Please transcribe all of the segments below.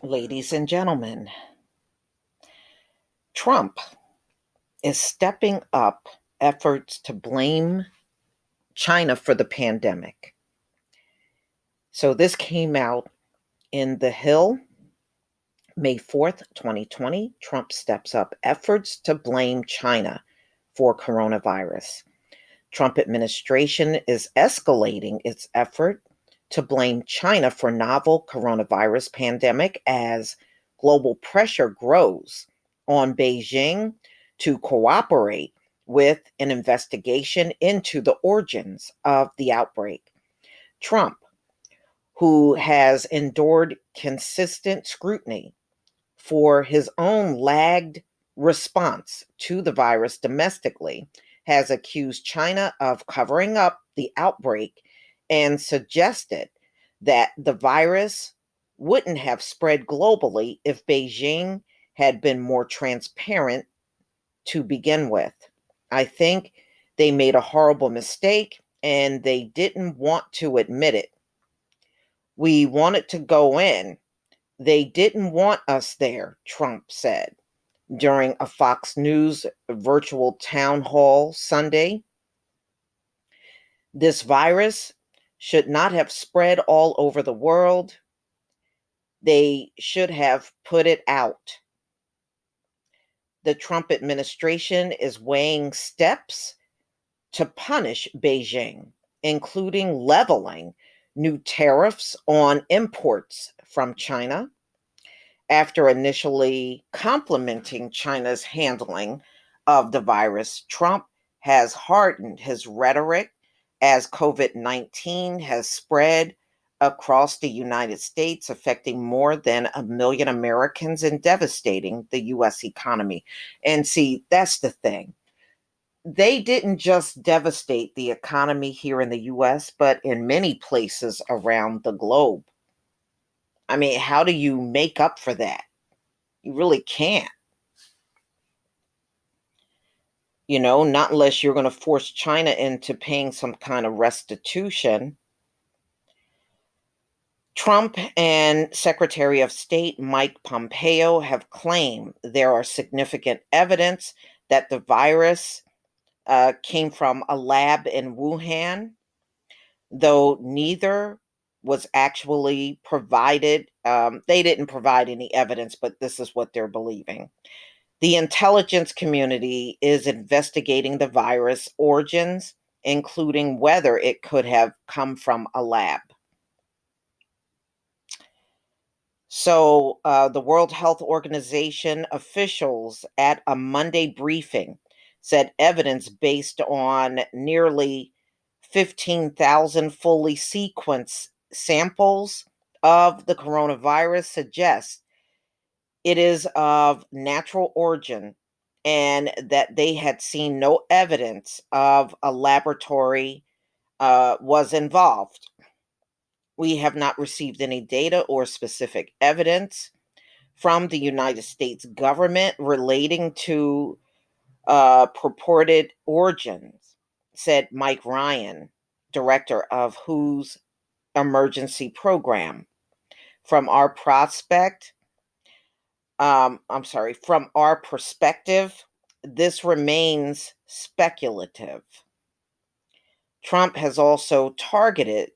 Ladies and gentlemen, Trump is stepping up efforts to blame China for the pandemic. So this came out in The Hill, May 4th, 2020. Trump steps up efforts to blame China for coronavirus. Trump administration is escalating its effort to blame China for novel coronavirus pandemic as global pressure grows on Beijing to cooperate with an investigation into the origins of the outbreak. Trump, who has endured consistent scrutiny for his own lagged response to the virus domestically, has accused China of covering up the outbreak and suggested that the virus wouldn't have spread globally if Beijing had been more transparent to begin with. I think they made a horrible mistake and they didn't want to admit it. We wanted to go in. They didn't want us there, Trump said during a Fox News virtual town hall Sunday. This virus should not have spread all over the world. They should have put it out. The Trump administration is weighing steps to punish Beijing, including leveling new tariffs on imports from China. After initially complimenting China's handling of the virus, Trump has hardened his rhetoric as COVID 19 has spread across the United States, affecting more than a million Americans and devastating the US economy. And see, that's the thing. They didn't just devastate the economy here in the US, but in many places around the globe. I mean, how do you make up for that? You really can't. Not unless you're going to force China into paying some kind of restitution. Trump and Secretary of State Mike Pompeo have claimed there are significant evidence that the virus came from a lab in Wuhan, though neither was actually provided. They didn't provide any evidence, but this is what they're believing. The intelligence community is investigating the virus origins, including whether it could have come from a lab. So, the World Health Organization officials at a Monday briefing said evidence based on nearly 15,000 fully sequenced samples of the coronavirus suggests it is of natural origin and that they had seen no evidence of a laboratory was involved. We have not received any data or specific evidence from the United States government relating to purported origins, said Mike Ryan, director of WHO's emergency program. From our prospect, from our perspective, this remains speculative. Trump has also targeted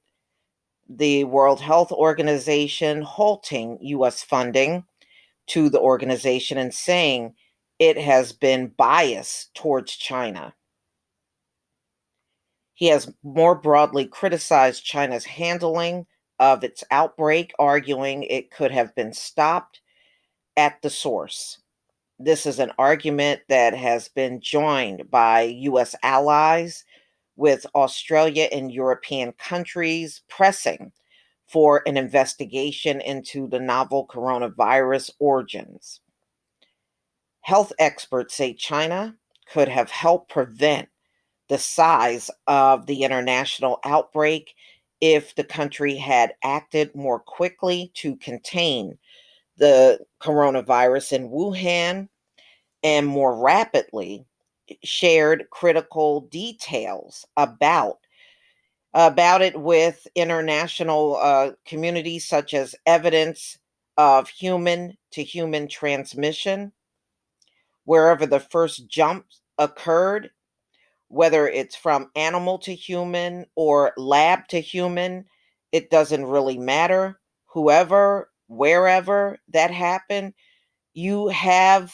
the World Health Organization, halting U.S. funding to the organization and saying it has been biased towards China. He has more broadly criticized China's handling of its outbreak, arguing it could have been stopped at the source. This is an argument that has been joined by U.S. allies, with Australia and European countries pressing for an investigation into the novel coronavirus origins. Health experts say China could have helped prevent the size of the international outbreak if the country had acted more quickly to contain the coronavirus in Wuhan and more rapidly shared critical details about it with international communities, such as evidence of human to human transmission, wherever the first jump occurred, whether it's from animal to human or lab to human, it doesn't really matter. Whoever, wherever that happened, you have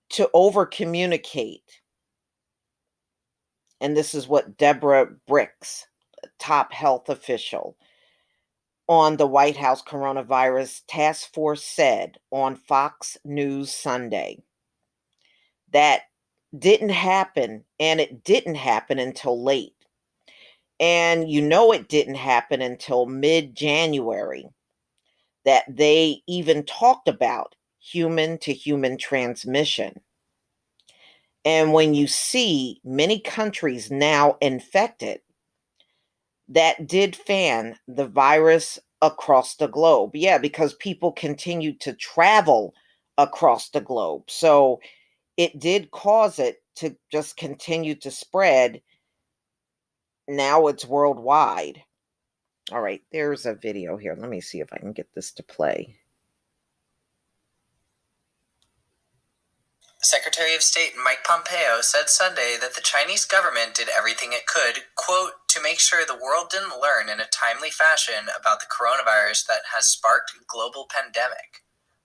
to over communicate. And this is what Deborah Birx, top health official on the White House Coronavirus Task Force, said on Fox News Sunday. That didn't happen, and it didn't happen until late. And you know it didn't happen until mid-January that they even talked about human to human transmission. And when you see many countries now infected, that did fan the virus across the globe. Yeah, because people continued to travel across the globe. So it did cause it to just continue to spread. Now it's worldwide. All right, there's a video here. Let me see if I can get this to play. Secretary of State Mike Pompeo said Sunday that the Chinese government did everything it could, quote, to make sure the world didn't learn in a timely fashion about the coronavirus that has sparked a global pandemic.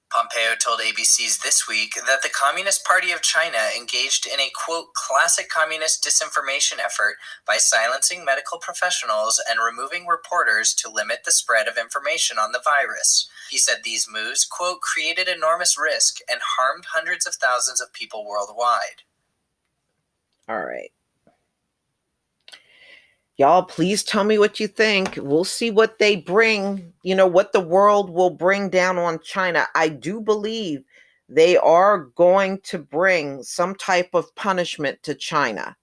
Pompeo told ABC's This Week that the Communist Party of China engaged in a, quote, classic communist disinformation effort by silencing medical professionals and removing reporters to limit the spread of information on the virus. He said these moves, quote, created enormous risk and harmed hundreds of thousands of people worldwide. All right. Y'all, please tell me what you think. We'll see what they bring, what the world will bring down on China. I do believe they are going to bring some type of punishment to China.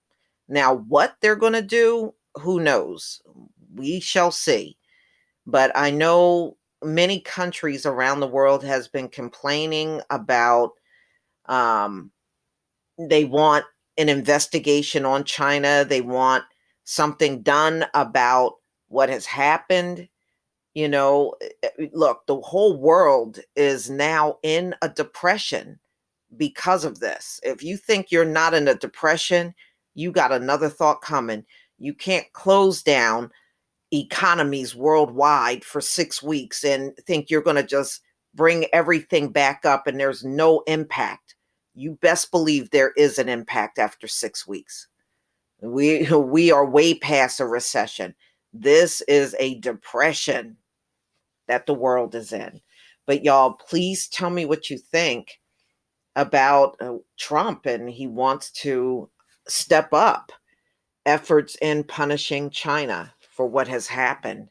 Now, what they're going to do, who knows? We shall see. But I know many countries around the world has been complaining about they want an investigation on China. They want something done about what has happened. Look, the whole world is now in a depression because of this. If you think you're not in a depression, you got another thought coming. You can't close down economies worldwide for 6 weeks and think you're going to just bring everything back up and there's no impact. You best believe there is an impact after 6 weeks. We are way past a recession. This is a depression that the world is in. But y'all, please tell me what you think about Trump, and he wants to step up efforts in punishing China for what has happened.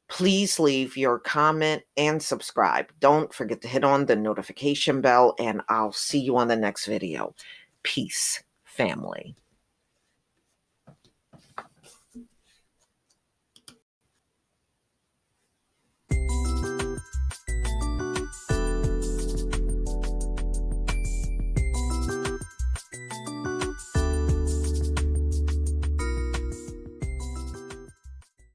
Please leave your comment and subscribe. Don't forget to hit on the notification bell, and I'll see you on the next video. Peace, family.